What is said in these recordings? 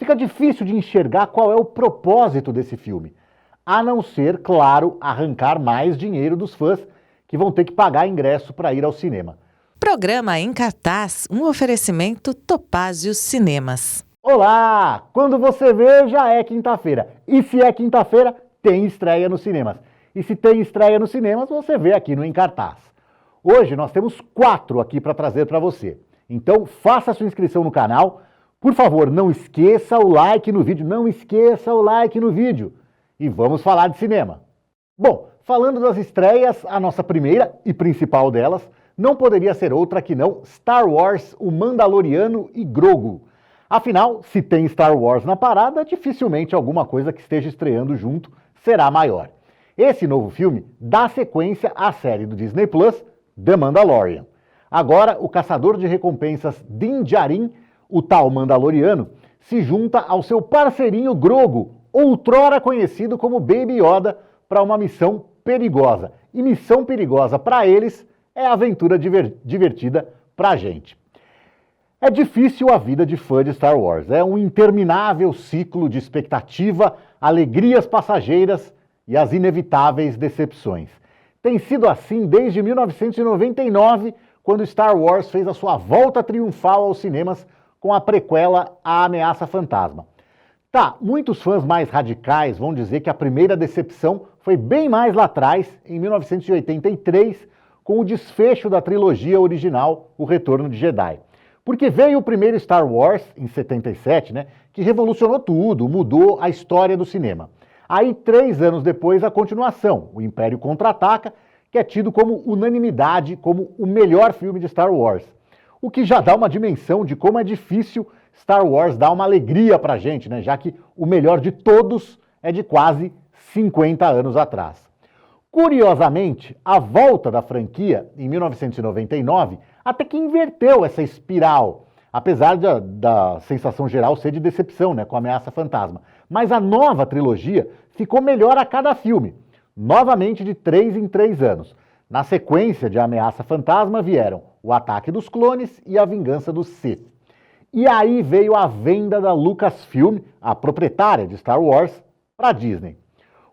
fica difícil de enxergar qual é o propósito desse filme, a não ser, claro, arrancar mais dinheiro dos fãs que vão ter que pagar ingresso para ir ao cinema. Programa Em Cartaz, um oferecimento Topázio Cinemas. Olá! Quando você vê, já é quinta-feira. E se é quinta-feira, tem estreia nos cinemas. E se tem estreia nos cinemas, você vê aqui no Em Cartaz. Hoje nós temos 4 aqui para trazer para você. Então faça a sua inscrição no canal. Por favor, não esqueça o like no vídeo. Não esqueça o like no vídeo. E vamos falar de cinema. Bom, falando das estreias, a nossa primeira e principal delas não poderia ser outra que não Star Wars, o Mandaloriano e Grogu. Afinal, se tem Star Wars na parada, dificilmente alguma coisa que esteja estreando junto será maior. Esse novo filme dá sequência à série do Disney Plus, The Mandalorian. Agora, o caçador de recompensas Din Djarin, o tal Mandaloriano, se junta ao seu parceirinho Grogu, outrora conhecido como Baby Yoda, para uma missão perigosa. E missão perigosa para eles é aventura divertida para a gente. É difícil a vida de fã de Star Wars. É um interminável ciclo de expectativa, alegrias passageiras e as inevitáveis decepções. Tem sido assim desde 1999, quando Star Wars fez a sua volta triunfal aos cinemas com a prequela A Ameaça Fantasma. Tá, muitos fãs mais radicais vão dizer que a primeira decepção foi bem mais lá atrás, em 1983, com o desfecho da trilogia original, O Retorno de Jedi. Porque veio o primeiro Star Wars, em 77, que revolucionou tudo, mudou a história do cinema. Aí, 3 anos depois, a continuação, O Império Contra-Ataca, que é tido como unanimidade como o melhor filme de Star Wars. O que já dá uma dimensão de como é difícil Star Wars dar uma alegria pra gente, já que o melhor de todos é de quase 50 anos atrás. Curiosamente, a volta da franquia, em 1999, até que inverteu essa espiral, apesar da sensação geral ser de decepção, com a Ameaça Fantasma. Mas a nova trilogia ficou melhor a cada filme, novamente de 3 em 3 anos. Na sequência de Ameaça Fantasma vieram O Ataque dos Clones e A Vingança dos Sith. E aí veio a venda da Lucasfilm, a proprietária de Star Wars, para a Disney.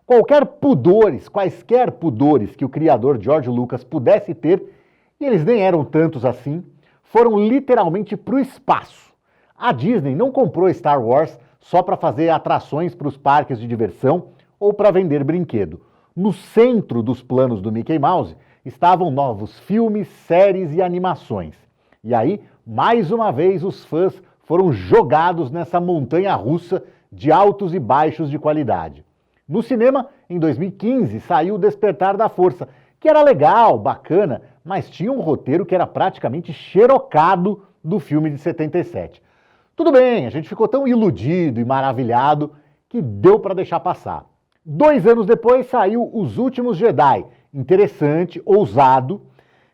Quaisquer pudores que o criador George Lucas pudesse ter, e eles nem eram tantos assim, foram literalmente para o espaço. A Disney não comprou Star Wars só para fazer atrações para os parques de diversão ou para vender brinquedo. No centro dos planos do Mickey Mouse estavam novos filmes, séries e animações. E aí, mais uma vez, os fãs foram jogados nessa montanha-russa de altos e baixos de qualidade. No cinema, em 2015, saiu O Despertar da Força, que era legal, bacana, mas tinha um roteiro que era praticamente xerocado do filme de 77. Tudo bem, a gente ficou tão iludido e maravilhado que deu para deixar passar. 2 anos depois saiu Os Últimos Jedi, interessante, ousado,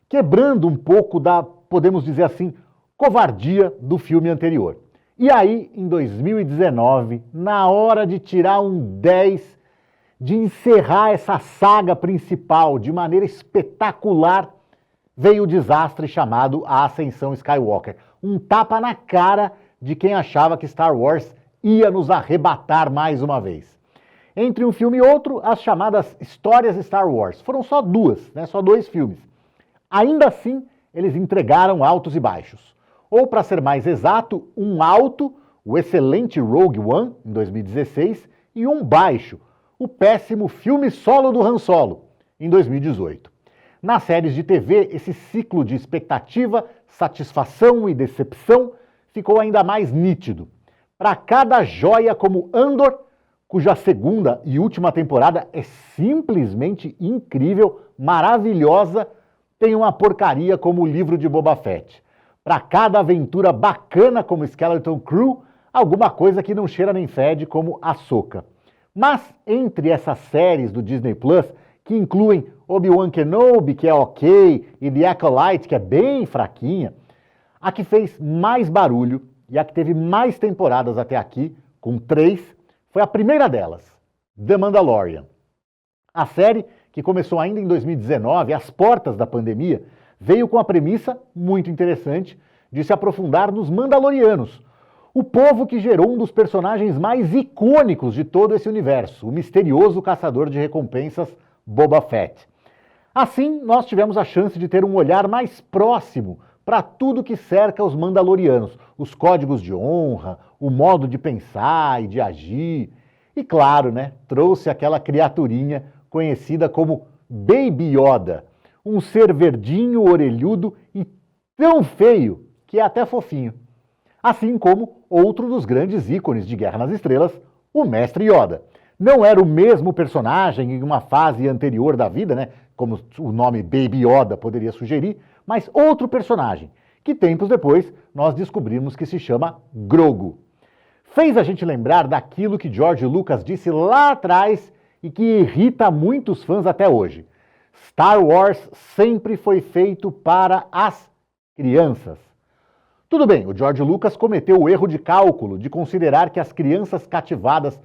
quebrando um pouco da, podemos dizer assim, covardia do filme anterior. E aí, em 2019, na hora de tirar um 10, de encerrar essa saga principal de maneira espetacular, veio o desastre chamado A Ascensão Skywalker. Um tapa na cara de quem achava que Star Wars ia nos arrebatar mais uma vez. Entre um filme e outro, as chamadas histórias Star Wars. Foram só 2, só 2 filmes. Ainda assim, eles entregaram altos e baixos. Ou, para ser mais exato, um alto, o excelente Rogue One, em 2016, e um baixo, o péssimo filme solo do Han Solo, em 2018. Nas séries de TV, esse ciclo de expectativa, satisfação e decepção ficou ainda mais nítido. Para cada joia como Andor, cuja segunda e última temporada é simplesmente incrível, maravilhosa, tem uma porcaria como o livro de Boba Fett. Para cada aventura bacana como Skeleton Crew, alguma coisa que não cheira nem fede como Ahsoka. Mas entre essas séries do Disney Plus, que incluem Obi-Wan Kenobi, que é ok, e The Acolyte, que é bem fraquinha, a que fez mais barulho e a que teve mais temporadas até aqui, com 3, foi a primeira delas, The Mandalorian. A série, que começou ainda em 2019, às portas da pandemia, veio com a premissa muito interessante de se aprofundar nos Mandalorianos, O povo que gerou um dos personagens mais icônicos de todo esse universo, o misterioso caçador de recompensas Boba Fett. Assim, nós tivemos a chance de ter um olhar mais próximo para tudo que cerca os Mandalorianos, os códigos de honra, o modo de pensar e de agir. E claro, né, trouxe aquela criaturinha conhecida como Baby Yoda, um ser verdinho, orelhudo e tão feio que é até fofinho. Assim como outro dos grandes ícones de Guerra nas Estrelas, o Mestre Yoda. Não era o mesmo personagem em uma fase anterior da vida, né? Como o nome Baby Yoda poderia sugerir, mas outro personagem, que tempos depois nós descobrimos que se chama Grogu. Fez a gente lembrar daquilo que George Lucas disse lá atrás e que irrita muitos fãs até hoje. Star Wars sempre foi feito para as crianças. Tudo bem, o George Lucas cometeu o erro de cálculo de considerar que as crianças cativadas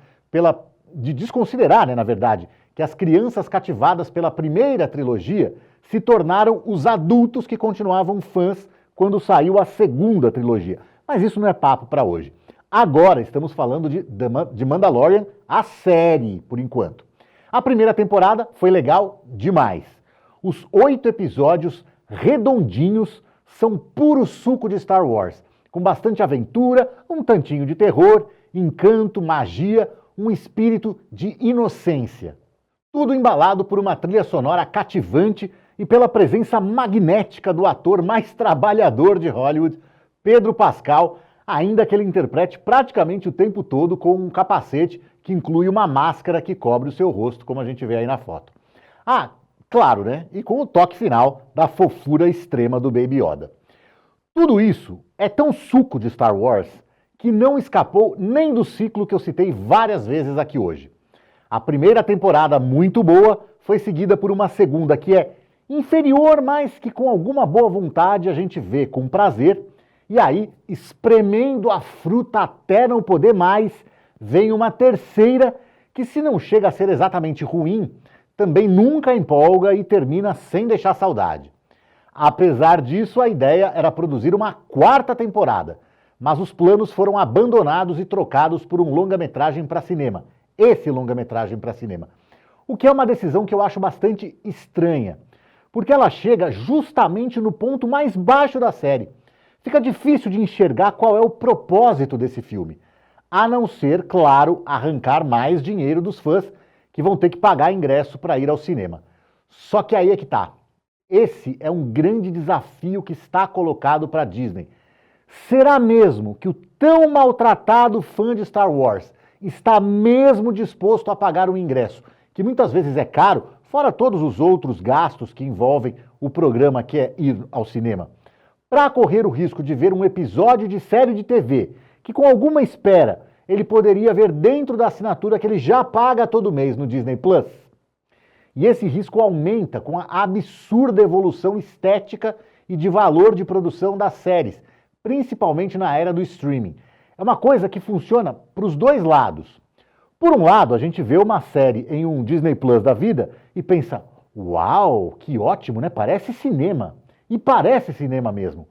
desconsiderar, né, na verdade, que as crianças cativadas pela primeira trilogia se tornaram os adultos que continuavam fãs quando saiu a segunda trilogia. Mas isso não é papo para hoje. Agora estamos falando de Mandalorian, a série, por enquanto. A primeira temporada foi legal demais. Os 8 episódios redondinhos são puro suco de Star Wars, com bastante aventura, um tantinho de terror, encanto, magia, um espírito de inocência. Tudo embalado por uma trilha sonora cativante e pela presença magnética do ator mais trabalhador de Hollywood, Pedro Pascal, ainda que ele interprete praticamente o tempo todo com um capacete que inclui uma máscara que cobre o seu rosto, como a gente vê aí na foto. Ah, claro, né? E com o toque final da fofura extrema do Baby Yoda. Tudo isso é tão suco de Star Wars que não escapou nem do ciclo que eu citei várias vezes aqui hoje. A primeira temporada, muito boa, foi seguida por uma segunda que é inferior, mas que com alguma boa vontade a gente vê com prazer. E aí, espremendo a fruta até não poder mais, vem uma terceira que, se não chega a ser exatamente ruim, também nunca empolga e termina sem deixar saudade. Apesar disso, a ideia era produzir uma quarta temporada, mas os planos foram abandonados e trocados por um longa-metragem para cinema. Esse longa-metragem para cinema. O que é uma decisão que eu acho bastante estranha, porque ela chega justamente no ponto mais baixo da série. Fica difícil de enxergar qual é o propósito desse filme, a não ser, claro, arrancar mais dinheiro dos fãs que vão ter que pagar ingresso para ir ao cinema. Só que aí é que tá. Esse é um grande desafio que está colocado para a Disney. Será mesmo que o tão maltratado fã de Star Wars está mesmo disposto a pagar um ingresso, que muitas vezes é caro, fora todos os outros gastos que envolvem o programa que é ir ao cinema, para correr o risco de ver um episódio de série de TV, que com alguma espera ele poderia ver dentro da assinatura que ele já paga todo mês no Disney Plus? E esse risco aumenta com a absurda evolução estética e de valor de produção das séries, principalmente na era do streaming. É uma coisa que funciona para os dois lados. Por um lado, a gente vê uma série em um Disney Plus da vida e pensa, uau, que ótimo, né? Parece cinema. E parece cinema mesmo.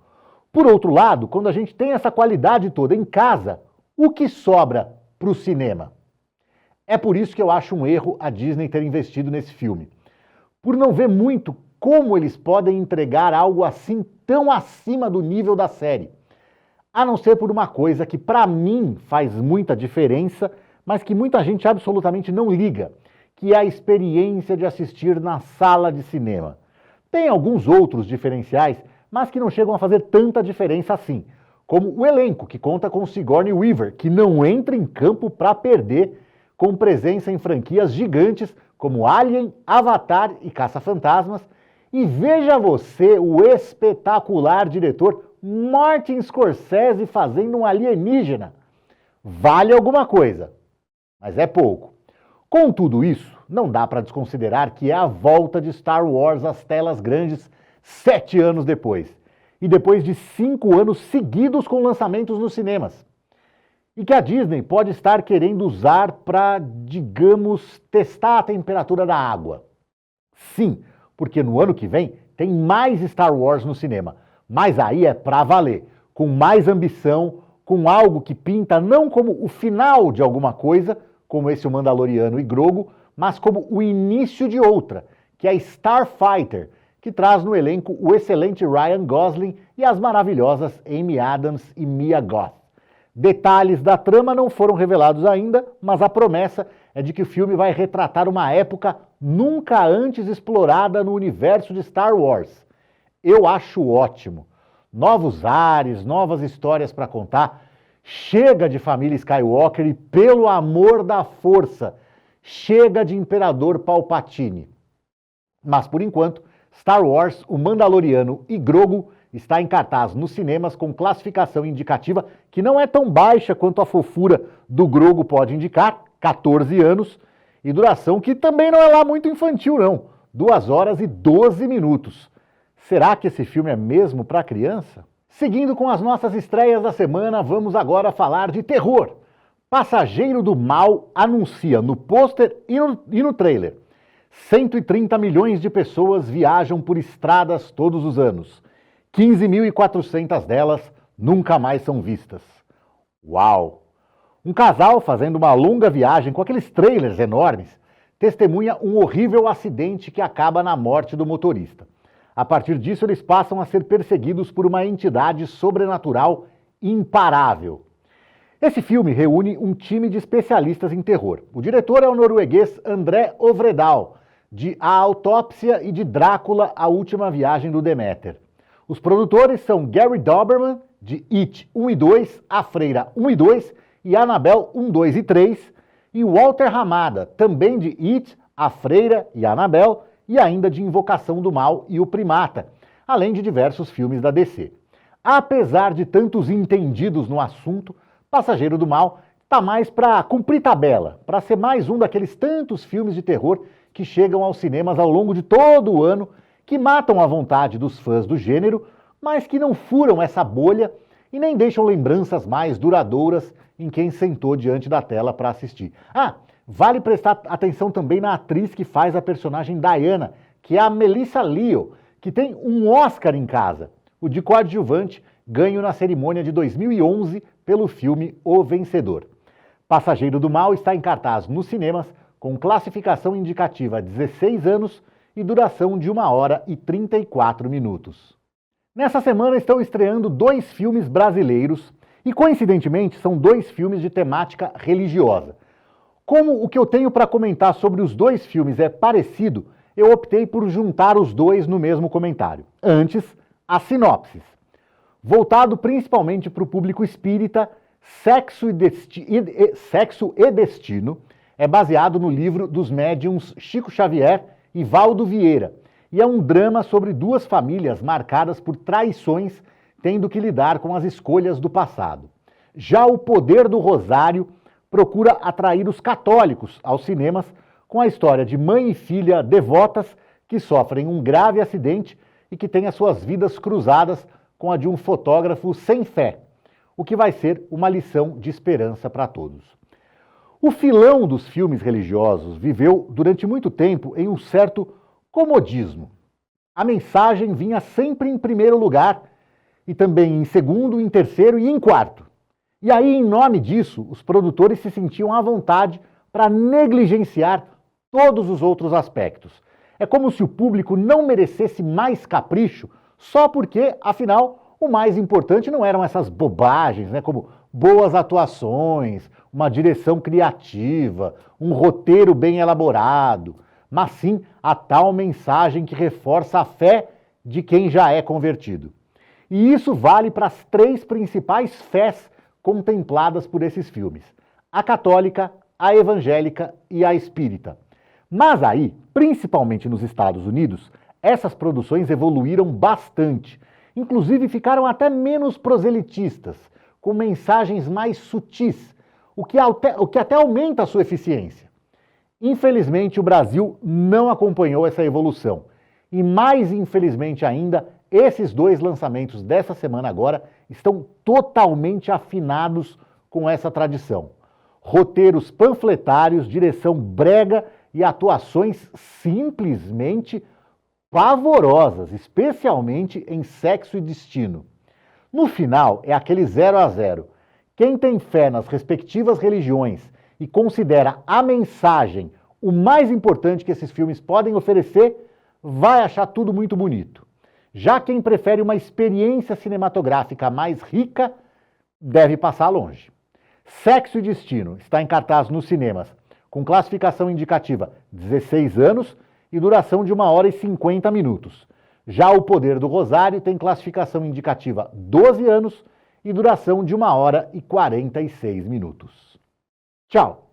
Por outro lado, quando a gente tem essa qualidade toda em casa, o que sobra para o cinema? É por isso que eu acho um erro a Disney ter investido nesse filme. Por não ver muito como eles podem entregar algo assim tão acima do nível da série. A não ser por uma coisa que para mim faz muita diferença, mas que muita gente absolutamente não liga, que é a experiência de assistir na sala de cinema. Tem alguns outros diferenciais, mas que não chegam a fazer tanta diferença assim, como o elenco, que conta com Sigourney Weaver, que não entra em campo para perder, com presença em franquias gigantes como Alien, Avatar e Caça-Fantasmas, e veja você o espetacular diretor Martin Scorsese fazendo um alienígena. Vale alguma coisa, mas é pouco. Com tudo isso, não dá para desconsiderar que é a volta de Star Wars às telas grandes 7 anos depois, e depois de 5 anos seguidos com lançamentos nos cinemas. E que a Disney pode estar querendo usar para, digamos, testar a temperatura da água. Sim, porque no ano que vem tem mais Star Wars no cinema, mas aí é para valer, com mais ambição, com algo que pinta não como o final de alguma coisa, como esse O Mandaloriano e Grogu, mas como o início de outra, que é Starfighter, que traz no elenco o excelente Ryan Gosling e as maravilhosas Amy Adams e Mia Goth. Detalhes da trama não foram revelados ainda, mas a promessa é de que o filme vai retratar uma época nunca antes explorada no universo de Star Wars. Eu acho ótimo. Novos ares, novas histórias para contar. Chega de família Skywalker e, pelo amor da força, chega de Imperador Palpatine. Mas, por enquanto, Star Wars, O Mandaloriano e Grogu está em cartaz nos cinemas com classificação indicativa que não é tão baixa quanto a fofura do Grogu pode indicar, 14 anos, e duração que também não é lá muito infantil não, 2 horas e 12 minutos. Será que esse filme é mesmo para criança? Seguindo com as nossas estreias da semana, vamos agora falar de terror. Passageiro do Mal anuncia no pôster e no trailer. 130 milhões de pessoas viajam por estradas todos os anos. 15.400 delas nunca mais são vistas. Uau! Um casal fazendo uma longa viagem com aqueles trailers enormes testemunha um horrível acidente que acaba na morte do motorista. A partir disso, eles passam a ser perseguidos por uma entidade sobrenatural imparável. Esse filme reúne um time de especialistas em terror. O diretor é o norueguês André Øvredal, de A Autópsia e de Drácula, A Última Viagem do Deméter. Os produtores são Gary Dauberman, de It 1 e 2, A Freira 1 e 2 e Annabelle 1, 2 e 3, e Walter Hamada, também de It, A Freira e Annabelle, e ainda de Invocação do Mal e O Primata, além de diversos filmes da DC. Apesar de tantos entendidos no assunto, Passageiro do Mal está mais para cumprir tabela, para ser mais um daqueles tantos filmes de terror que chegam aos cinemas ao longo de todo o ano, que matam a vontade dos fãs do gênero, mas que não furam essa bolha e nem deixam lembranças mais duradouras em quem sentou diante da tela para assistir. Vale prestar atenção também na atriz que faz a personagem Diana, que é a Melissa Leo, que tem um Oscar em casa, o de coadjuvante, ganho na cerimônia de 2011 pelo filme O Vencedor. Passageiro do Mal está em cartaz nos cinemas com classificação indicativa 16 anos e duração de 1 hora e 34 minutos. Nessa semana estão estreando 2 filmes brasileiros e, coincidentemente, são 2 filmes de temática religiosa. Como o que eu tenho para comentar sobre os 2 filmes é parecido, eu optei por juntar os 2 no mesmo comentário. Antes, as sinopses. Voltado principalmente para o público espírita, Sexo e Destino é baseado no livro dos médiuns Chico Xavier e Valdo Vieira, e é um drama sobre 2 famílias marcadas por traições, tendo que lidar com as escolhas do passado. Já O Poder do Rosário procura atrair os católicos aos cinemas com a história de mãe e filha devotas que sofrem um grave acidente e que têm as suas vidas cruzadas com a de um fotógrafo sem fé, o que vai ser uma lição de esperança para todos. O filão dos filmes religiosos viveu durante muito tempo em um certo comodismo. A mensagem vinha sempre em primeiro lugar e também em segundo, em terceiro e em quarto. E aí, em nome disso, os produtores se sentiam à vontade para negligenciar todos os outros aspectos. É como se o público não merecesse mais capricho só porque, afinal, o mais importante não eram essas bobagens, como boas atuações, uma direção criativa, um roteiro bem elaborado, mas sim a tal mensagem que reforça a fé de quem já é convertido. E isso vale para as 3 principais fés contempladas por esses filmes: a católica, a evangélica e a espírita. Mas aí, principalmente nos Estados Unidos, essas produções evoluíram bastante. Inclusive ficaram até menos proselitistas, com mensagens mais sutis, o que até aumenta a sua eficiência. Infelizmente, o Brasil não acompanhou essa evolução. E mais infelizmente ainda, esses 2 lançamentos dessa semana agora estão totalmente afinados com essa tradição. Roteiros panfletários, direção brega e atuações simplesmente pavorosas, especialmente em Sexo e Destino. No final, é aquele 0 a 0, Quem tem fé nas respectivas religiões e considera a mensagem o mais importante que esses filmes podem oferecer, vai achar tudo muito bonito. Já quem prefere uma experiência cinematográfica mais rica, deve passar longe. Sexo e Destino está em cartaz nos cinemas, com classificação indicativa 16 anos e duração de 1 hora e 50 minutos. Já O Poder do Rosário tem classificação indicativa 12 anos e duração de 1 hora e 46 minutos. Tchau!